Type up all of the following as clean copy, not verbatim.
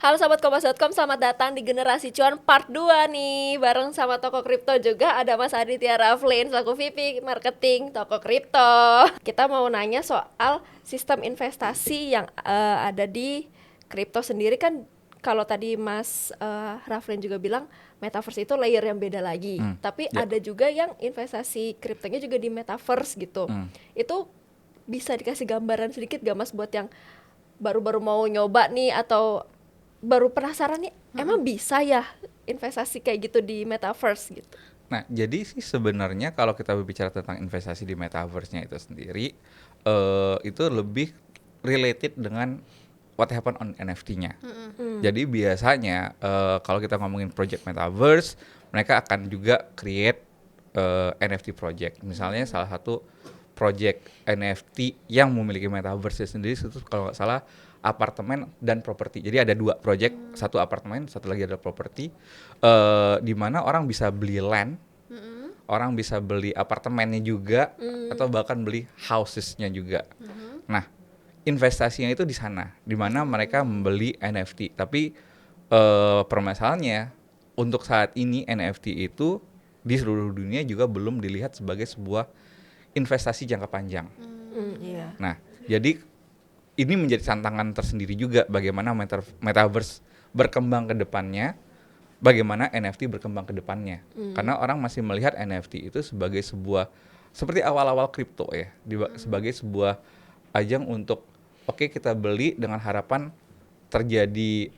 Halo Sobat Kompas.com, selamat datang di Generasi Cuan Part 2 nih. Bareng sama Toko Kripto juga ada Mas Aditya Raflin selaku VP Marketing Toko Kripto. Kita mau nanya soal sistem investasi yang ada di kripto sendiri kan. Kalau tadi Mas Raflin juga bilang Metaverse itu layer yang beda lagi. Tapi ada juga yang investasi kriptonya juga di Metaverse gitu. Itu bisa dikasih gambaran sedikit gak Mas buat yang baru-baru mau nyoba nih atau baru penasaran nih, emang bisa ya investasi kayak gitu di Metaverse gitu? Nah, jadi sih sebenarnya kalau kita berbicara tentang investasi di Metaverse-nya itu sendiri, itu lebih related dengan what happen on NFT-nya. Jadi biasanya kalau kita ngomongin project Metaverse, mereka akan juga create NFT project. Misalnya salah satu project NFT yang memiliki Metaverse sendiri itu kalau nggak salah apartemen dan properti. Jadi ada dua project, satu apartemen, satu lagi adalah properti, di mana orang bisa beli land, orang bisa beli apartemennya juga, atau bahkan beli housesnya juga. Nah, investasinya itu di sana, di mana mereka membeli NFT. Tapi permasalahannya untuk saat ini NFT itu di seluruh dunia juga belum dilihat sebagai sebuah investasi jangka panjang. Iya. Nah, jadi ini menjadi tantangan tersendiri juga bagaimana Metaverse berkembang ke depannya, bagaimana NFT berkembang ke depannya. Karena orang masih melihat NFT itu sebagai sebuah, seperti awal-awal kripto ya, sebagai sebuah ajang untuk oke, kita beli dengan harapan terjadi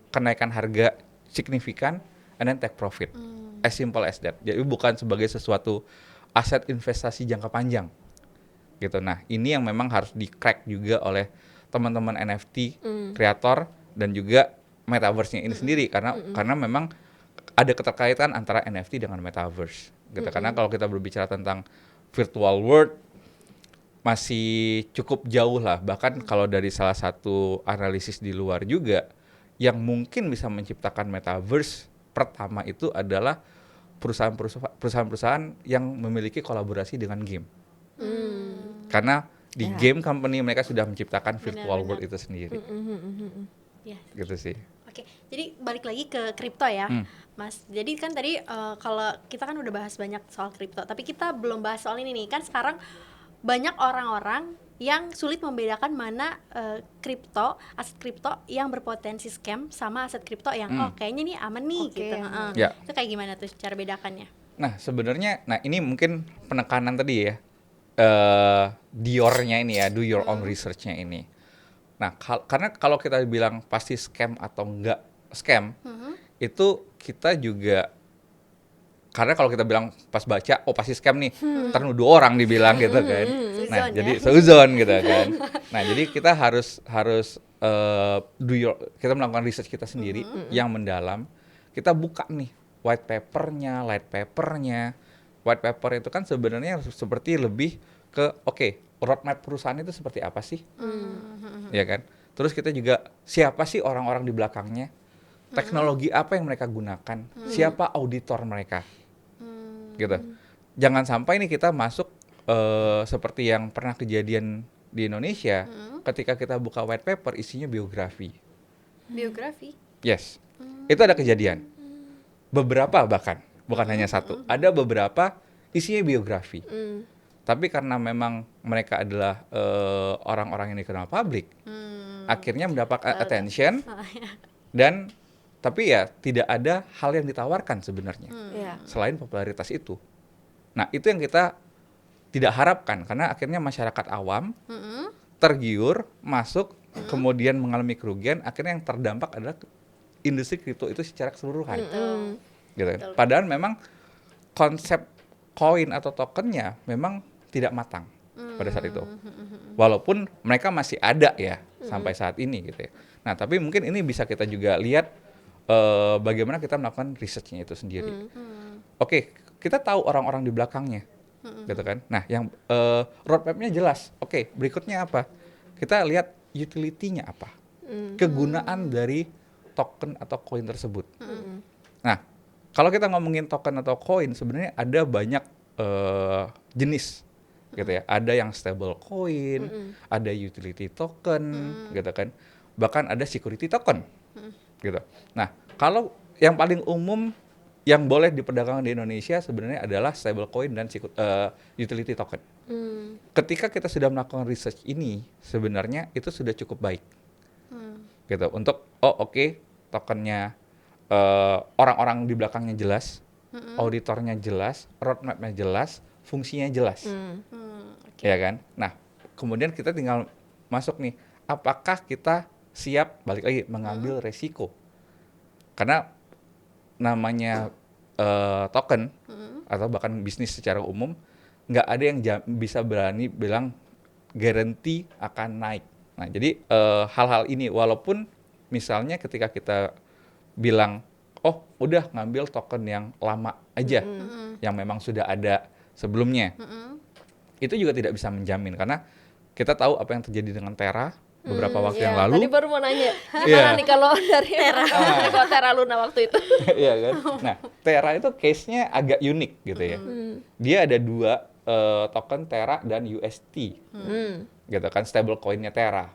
kenaikan harga signifikan and then take profit. As simple as that. Jadi bukan sebagai sesuatu aset investasi jangka panjang gitu. Nah, ini yang memang harus di-crack juga oleh teman-teman NFT kreator dan juga Metaverse-nya ini sendiri karena memang ada keterkaitan antara NFT dengan Metaverse gitu. Karena kalau kita berbicara tentang virtual world masih cukup jauh lah. Bahkan kalau dari salah satu analisis di luar juga yang mungkin bisa menciptakan Metaverse pertama itu adalah perusahaan-perusahaan yang memiliki kolaborasi dengan game. Karena di game company mereka sudah menciptakan virtual world itu sendiri. Ya. Gitu sih. Oke, jadi balik lagi ke kripto ya, Mas. Jadi kan tadi kalau kita kan udah bahas banyak soal kripto, tapi kita belum bahas soal ini nih. Kan sekarang banyak orang-orang yang sulit membedakan mana aset kripto yang berpotensi scam sama aset kripto yang kayaknya nih aman nih gitu. Ya. Itu kayak gimana tuh cara bedakannya? Nah, sebenarnya ini mungkin penekanan tadi ya. Dior-nya ini ya, do your own research-nya ini. Nah, karena kalau kita bilang pasti scam atau enggak scam, itu kita juga, karena kalau kita bilang pas baca, oh pasti scam nih, ntar nuduh orang dibilang gitu kan. Nah, jadi seuzon gitu kan. Nah, jadi kita harus kita melakukan research kita sendiri yang mendalam. Kita buka nih white paper-nya, light paper-nya. White paper itu kan sebenarnya seperti lebih ke roadmap perusahaan itu seperti apa sih, ya kan? Terus kita juga siapa sih orang-orang di belakangnya, teknologi apa yang mereka gunakan, siapa auditor mereka, gitu. Jangan sampai nih kita masuk seperti yang pernah kejadian di Indonesia, ketika kita buka white paper isinya biografi. Biografi? Yes, itu ada kejadian. Beberapa bahkan, bukan hanya satu. Ada beberapa isinya biografi. Tapi karena memang mereka adalah orang-orang yang dikenal publik, akhirnya mendapat attention dan tapi ya tidak ada hal yang ditawarkan sebenarnya selain popularitas itu. Nah, itu yang kita tidak harapkan karena akhirnya masyarakat awam tergiur masuk, kemudian mengalami kerugian, akhirnya yang terdampak adalah industri kripto itu secara keseluruhan. Gitu. Padahal memang konsep koin atau tokennya memang tidak matang pada saat itu. Walaupun mereka masih ada ya sampai saat ini gitu ya. Nah, tapi mungkin ini bisa kita juga lihat bagaimana kita melakukan research-nya itu sendiri. Oke, kita tahu orang-orang di belakangnya. Gitu kan. Nah, yang roadmap-nya jelas. Oke, berikutnya apa? Kita lihat utility-nya apa. Kegunaan dari token atau koin tersebut. Nah, kalau kita ngomongin token atau koin, sebenarnya ada banyak jenis, gitu ya. Ada yang stable coin, ada utility token, gitu kan. Bahkan ada security token. gitu. Nah, kalau yang paling umum yang boleh diperdagangkan di Indonesia sebenarnya adalah stablecoin dan utility token. Ketika kita sudah melakukan research ini, sebenarnya itu sudah cukup baik, gitu. Untuk tokennya orang-orang di belakangnya jelas, auditornya jelas, roadmap-nya jelas, fungsinya jelas, ya kan? Nah, kemudian kita tinggal masuk nih, apakah kita siap balik lagi mengambil resiko? Karena namanya token atau bahkan bisnis secara umum, nggak ada yang bisa berani bilang guarantee akan naik. Nah, jadi hal-hal ini walaupun misalnya ketika kita bilang, oh udah ngambil token yang lama aja, yang memang sudah ada sebelumnya, itu juga tidak bisa menjamin karena kita tahu apa yang terjadi dengan Terra beberapa waktu yang lalu. Tadi baru mau nanya, gimana nih kalau dari kalau Terra Luna waktu itu? Iya kan? Nah, Terra itu case-nya agak unik gitu ya. Dia ada dua token Terra dan UST, gitu kan, stable coin-nya Terra.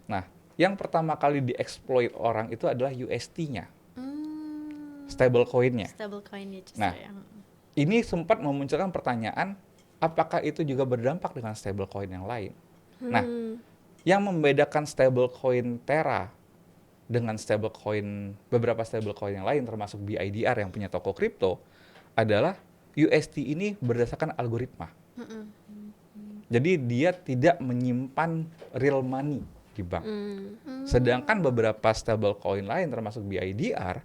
Nah, yang pertama kali dieksploit orang itu adalah UST-nya, stable coin-nya. Stable coin-nya justru Nah, ya. ini sempat memunculkan pertanyaan, apakah itu juga berdampak dengan stable coin yang lain? Nah, yang membedakan stablecoin Terra dengan beberapa stablecoin yang lain termasuk BIDR yang punya toko kripto adalah UST ini berdasarkan algoritma. Jadi dia tidak menyimpan real money di bank. Sedangkan beberapa stablecoin lain termasuk BIDR,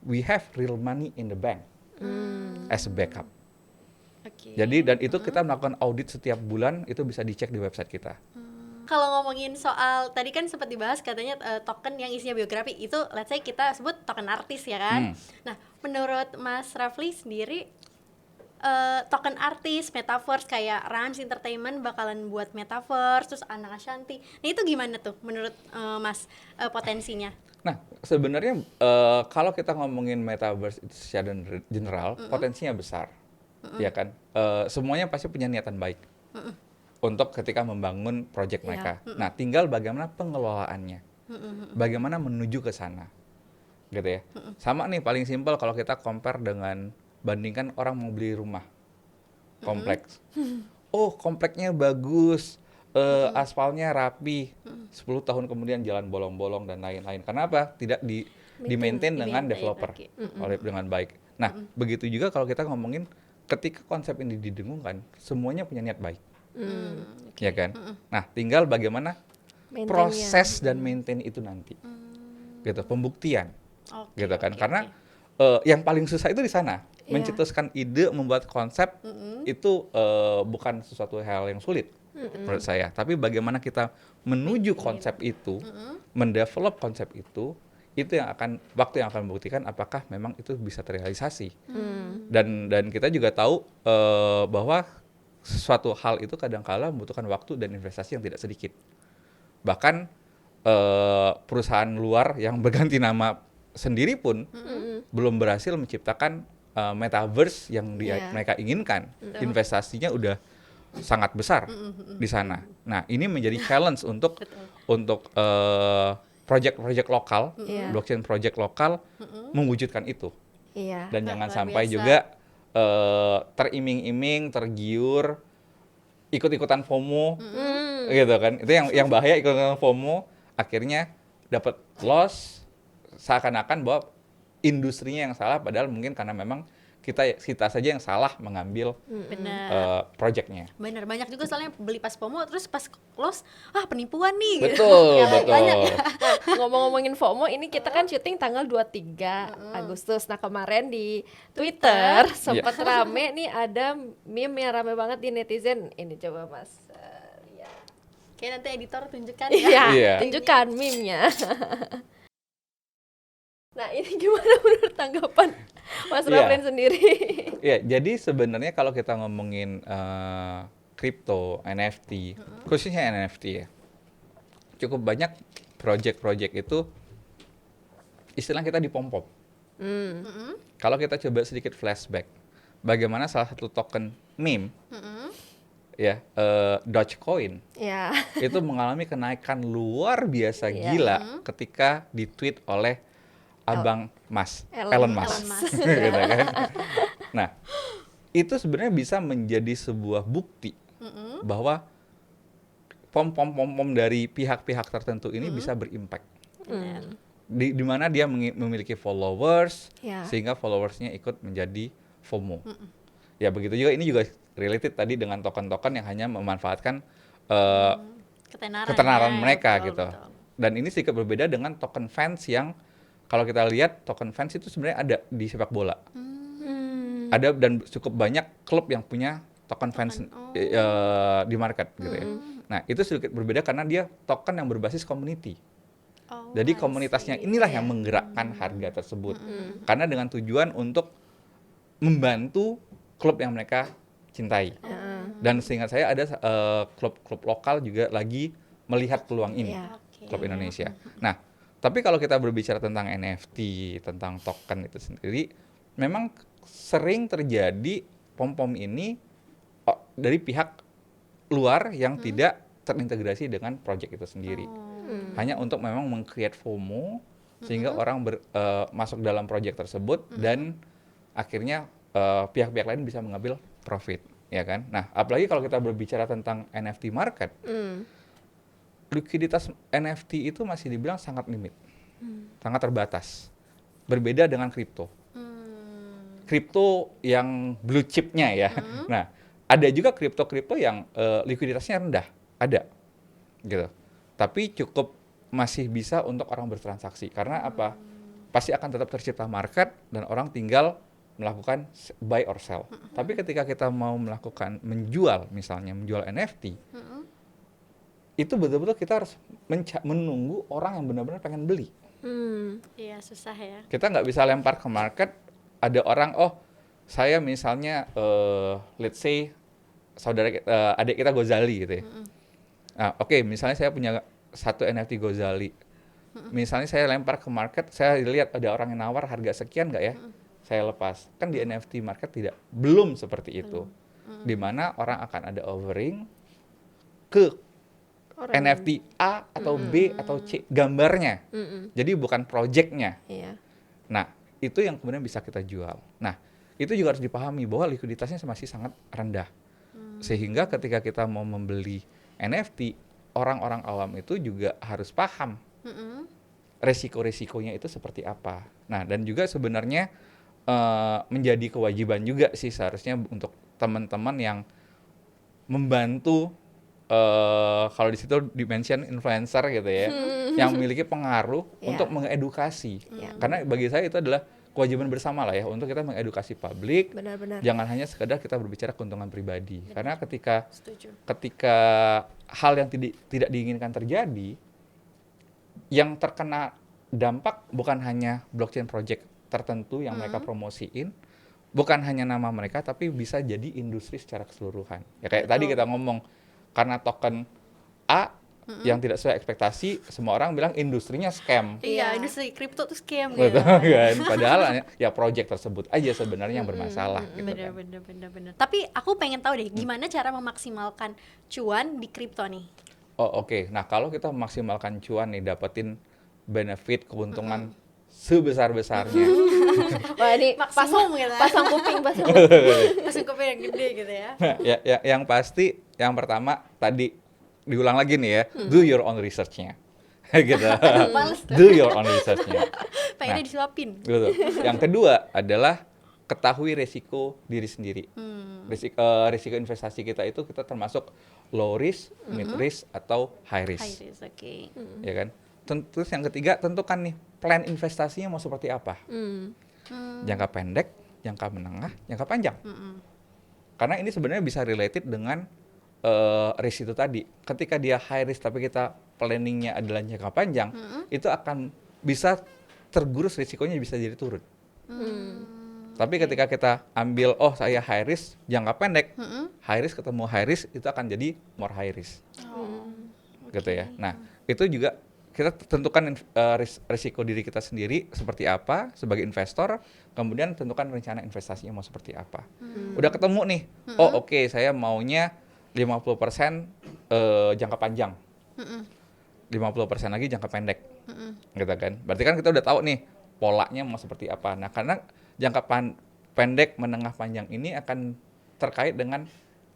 we have real money in the bank as a backup. Oke. Jadi dan itu kita melakukan audit setiap bulan, itu bisa dicek di website kita. Kalau ngomongin soal tadi kan sempat dibahas katanya token yang isinya biografi itu, let's say kita sebut token artis ya kan. Nah, menurut Mas Rafli sendiri token artis, metaverse kayak Rans Entertainment bakalan buat metaverse, terus Anak Ashanti. Nah itu gimana tuh menurut Mas potensinya? Nah, sebenarnya kalau kita ngomongin metaverse itu secara general, potensinya besar, ya kan? Semuanya pasti punya niatan baik untuk ketika membangun project mereka. Nah, tinggal bagaimana pengelolaannya, bagaimana menuju ke sana, gitu ya. Sama nih paling simpel kalau kita compare dengan bandingkan orang mau beli rumah kompleks. Oh, kompleknya bagus, aspalnya rapi, 10 tahun kemudian jalan bolong-bolong dan lain-lain. Kenapa? Tidak di-maintain dengan developer dengan baik. Nah, begitu juga kalau kita ngomongin ketika konsep ini didengungkan, semuanya punya niat baik. Ya kan? Nah, tinggal bagaimana proses dan maintain itu nanti. Gitu, pembuktian. Gitu kan? Karena yang paling susah itu di sana. Mencetuskan ide, membuat konsep itu bukan sesuatu hal yang sulit menurut saya. Tapi bagaimana kita menuju konsep itu, mendevelop konsep itu yang waktu yang akan membuktikan apakah memang itu bisa terrealisasi. Dan kita juga tahu bahwa suatu hal itu kadang-kala membutuhkan waktu dan investasi yang tidak sedikit. Bahkan perusahaan luar yang berganti nama sendiri pun belum berhasil menciptakan metaverse yang mereka inginkan. Investasinya udah sangat besar di sana. Nah, ini menjadi challenge untuk project-project lokal, blockchain project lokal mewujudkan itu. Dan jangan sampai juga teriming-iming, tergiur, ikut-ikutan FOMO, gitu kan? Itu yang bahaya, ikut-ikutan FOMO, akhirnya dapat loss, seakan-akan bahwa industrinya yang salah, padahal mungkin karena memang kita saja yang salah mengambil projectnya. Bener, banyak juga soalnya beli pas FOMO terus pas close, penipuan nih. Betul, gitu. betul. Ngomong-ngomongin FOMO, ini kita kan syuting tanggal 23 Agustus. Nah, kemarin di Twitter sempat rame nih, ada meme yang rame banget di netizen. Ini coba Mas lihat. Kayak nanti editor tunjukkan Iya, tunjukkan meme-nya. Nah, ini gimana menurut tanggapan Mas Raflin sendiri? Iya, jadi sebenarnya kalau kita ngomongin kripto, NFT, khususnya NFT ya, cukup banyak project-project itu istilah kita dipom-pom. Kalau kita coba sedikit flashback, bagaimana salah satu token meme ya, Dogecoin Ya. itu mengalami kenaikan luar biasa Iya. gila ketika ditweet oleh Abang Mas, Elon Elon Musk. Elon Musk. Gitu kan. Nah, itu sebenarnya bisa menjadi sebuah bukti bahwa pom dari pihak-pihak tertentu ini bisa berimpact. Benar. Di mana dia memiliki followers, Ya. sehingga followersnya ikut menjadi FOMO. Ya begitu juga, ini juga related tadi dengan token-token yang hanya memanfaatkan ketenaran ya, mereka betul, gitu. betul. Dan ini sedikit berbeda dengan token fans yang kalau kita lihat token fans itu sebenarnya ada di sepak bola. Ada dan cukup banyak klub yang punya token fans di market gitu ya. Nah, itu sedikit berbeda karena dia token yang berbasis community. Oh, Jadi I komunitasnya see. inilah Iya. yang menggerakkan harga tersebut. Karena dengan tujuan untuk membantu klub yang mereka cintai. Dan seingat saya ada klub-klub lokal juga lagi melihat peluang ini, Iya. Oke. klub Indonesia. Nah, tapi kalau kita berbicara tentang NFT, tentang token itu sendiri, memang sering terjadi pom-pom ini dari pihak luar yang tidak terintegrasi dengan project itu sendiri. Hanya untuk memang meng-create FOMO sehingga orang masuk dalam project tersebut dan akhirnya pihak-pihak lain bisa mengambil profit, ya kan? Nah, apalagi kalau kita berbicara tentang NFT market, likuiditas NFT itu masih dibilang sangat limit, sangat terbatas. Berbeda dengan kripto. Kripto yang blue chipnya ya. Nah, ada juga kripto-kripto yang likuiditasnya rendah, ada, gitu. Tapi cukup masih bisa untuk orang bertransaksi. Karena apa? Pasti akan tetap tercipta market dan orang tinggal melakukan buy or sell. Tapi ketika kita mau melakukan misalnya menjual NFT, itu betul-betul kita harus menunggu orang yang benar-benar pengen beli. Iya, susah ya. Kita nggak bisa lempar ke market, ada orang, saya misalnya, let's say, adik kita Gozali gitu ya. Nah, oke, misalnya saya punya satu NFT Gozali. Misalnya saya lempar ke market, saya lihat ada orang yang nawar harga sekian nggak ya? Saya lepas. Kan di NFT market belum seperti itu. Di mana orang akan ada offering ke NFT A atau B atau C, gambarnya. Jadi bukan project-nya. Iya. Nah, itu yang kemudian bisa kita jual. Nah, itu juga harus dipahami bahwa likuiditasnya masih sangat rendah. Sehingga ketika kita mau membeli NFT, orang-orang awam itu juga harus paham resiko-resikonya itu seperti apa. Nah, dan juga sebenarnya menjadi kewajiban juga sih seharusnya untuk teman-teman yang membantu, kalau di situ dimention influencer gitu ya, yang memiliki pengaruh untuk mengedukasi. Karena bagi saya itu adalah kewajiban bersama lah ya, untuk kita mengedukasi publik. Benar-benar. Jangan hanya sekedar kita berbicara keuntungan pribadi. Karena ketika Setuju. hal yang tidak diinginkan terjadi, yang terkena dampak bukan hanya blockchain project tertentu yang mereka promosiin, bukan hanya nama mereka, tapi bisa jadi industri secara keseluruhan. Ya kayak tadi kita ngomong, karena token A yang tidak sesuai ekspektasi, semua orang bilang industrinya scam. Iya, Iya. industri kripto tuh scam Betul gitu. kan? Padahal ya project tersebut aja sebenarnya yang bermasalah gitu kan. Bener. Tapi aku pengen tahu deh, gimana cara memaksimalkan cuan di kripto nih? Oh oke. Nah kalau kita memaksimalkan cuan nih, dapetin benefit, keuntungan sebesar-besarnya. Wah, ini Maksimum gitu ya. pasang kuping, pasang kuping. Langsung kopi yang gede gitu ya. Nah, ya, yang pasti, yang pertama tadi diulang lagi nih ya, do your own research-nya. Gitu. Males tuh. Do your own research-nya. Pengennya disuapin. Betul. Yang kedua adalah ketahui resiko diri sendiri. Risiko investasi kita itu kita termasuk low risk, mid risk, atau high risk. High risk, oke. Ya kan? Terus yang ketiga, tentukan nih plan investasinya mau seperti apa. Jangka pendek, jangka menengah, jangka panjang. Karena ini sebenarnya bisa related dengan risk itu tadi. Ketika dia high risk tapi kita planningnya adalah jangka panjang, itu akan bisa tergerus, risikonya bisa jadi turun. Tapi ketika kita ambil, saya high risk jangka pendek, high risk ketemu high risk, itu akan jadi more high risk. Gitu ya. Nah, itu juga kita tentukan risiko diri kita sendiri seperti apa sebagai investor, kemudian tentukan rencana investasinya mau seperti apa. Udah ketemu nih, oke, saya maunya 50% jangka panjang. 50% lagi jangka pendek. Gitu kan. Berarti kan kita udah tahu nih polanya mau seperti apa. Nah, karena jangka pendek, menengah, panjang ini akan terkait dengan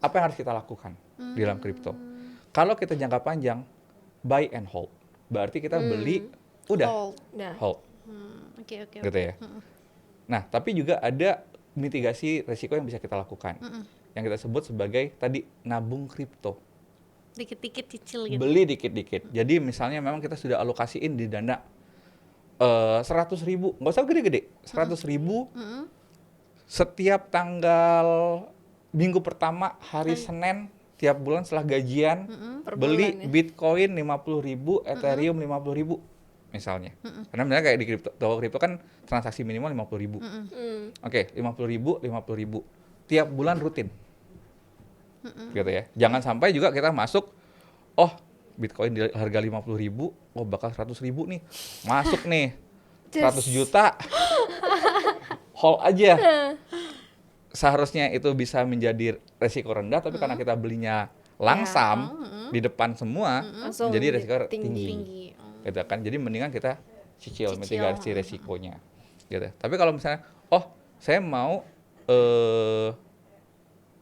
apa yang harus kita lakukan di dalam kripto. Kalau kita jangka panjang, buy and hold. Berarti kita beli, udah, Hold. Nah, hold. Oke. Gitu ya. Nah, tapi juga ada mitigasi resiko yang bisa kita lakukan. Yang kita sebut sebagai tadi nabung kripto. Dikit-dikit cicil gitu. Beli dikit-dikit. Jadi misalnya memang kita sudah alokasiin di dana 100.000, nggak usah gede-gede, 100.000 setiap tanggal minggu pertama hari Senin tiap bulan setelah gajian Per beli bulan ya. Bitcoin 50.000, Ethereum 50.000 misalnya. Karena misalnya kayak di kripto kan transaksi minimal 50.000. Oke, 50.000 tiap bulan rutin. Gitu ya. Jangan sampai juga kita masuk, oh Bitcoin di harga 50.000, oh bakal 100.000 nih. Masuk nih 100 juta. Hold aja. Seharusnya itu bisa menjadi resiko rendah, tapi karena kita belinya langsam di depan semua, Langsung jadi resiko tinggi. tinggi. Gitu kan. Jadi mendingan kita cicil. Cicil. Mitigasi resikonya. Gitu. Tapi kalau misalnya, oh saya mau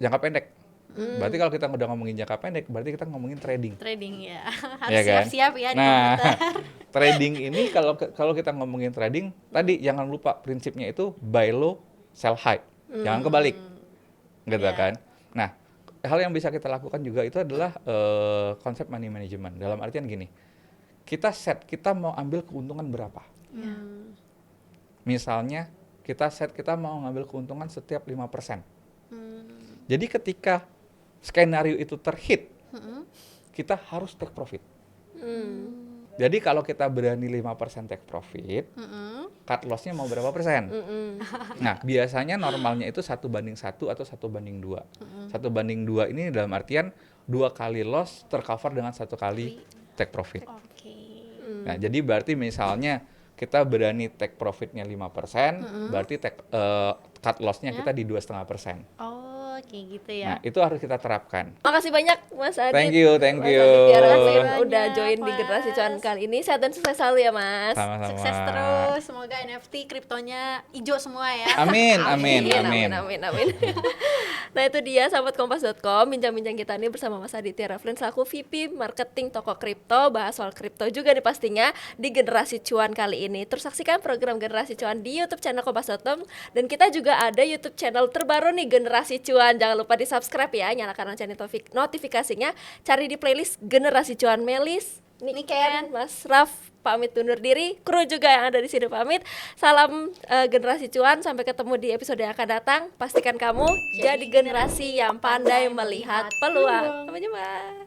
jangka pendek. Berarti kalau kita udah ngomongin jangka pendek, berarti kita ngomongin trading. Trading ya. Ya Harus kan? siap-siap ya di Nah, komputer. trading ini kalau kita ngomongin trading, tadi jangan lupa prinsipnya itu buy low, sell high. Jangan kebalik. Gitu Ya. kan? Nah, hal yang bisa kita lakukan juga itu adalah konsep money management. Dalam artian gini, kita mau ambil keuntungan berapa. Misalnya, kita mau ngambil keuntungan setiap 5%. Jadi ketika skenario itu terhit, kita harus take profit. Jadi kalau kita berani 5% take profit, cut loss-nya mau berapa persen? Nah, biasanya normalnya itu 1:1 atau 1:2. 1:2 ini dalam artian 2 kali loss tercover dengan 1 kali take profit. Oke. Nah, jadi berarti misalnya kita berani take profitnya 5%, berarti cut loss-nya kita di 2,5%. Oh, kayak gitu Nah, ya. itu harus kita terapkan. Makasih banyak Mas Adit. Thank you. Mas Adit Tiara Flynn Banyak, udah join di Mas. Generasi Cuan kali ini. Sehat dan sukses selalu ya Mas. Sama-sama. Sukses terus. Semoga NFT kriptonya hijau semua ya. Amin. Nah itu dia sahabat kompas.com, bincang-bincang kita nih bersama Mas Adit Tiara Flynn selaku VP Marketing Toko Kripto, bahas soal kripto juga nih pastinya di Generasi Cuan kali ini. Terus saksikan program Generasi Cuan di YouTube channel kompas.com, dan kita juga ada YouTube channel terbaru nih Generasi Cuan. Jangan lupa di subscribe ya, nyalakan lonceng notifikasinya, cari di playlist Generasi Cuan. Melis, Niken, Mas Raf pamit undur diri, kru juga yang ada di sini pamit. Salam Generasi Cuan, sampai ketemu di episode yang akan datang. Pastikan kamu jadi generasi yang pandai melihat peluang. Sampai jumpa.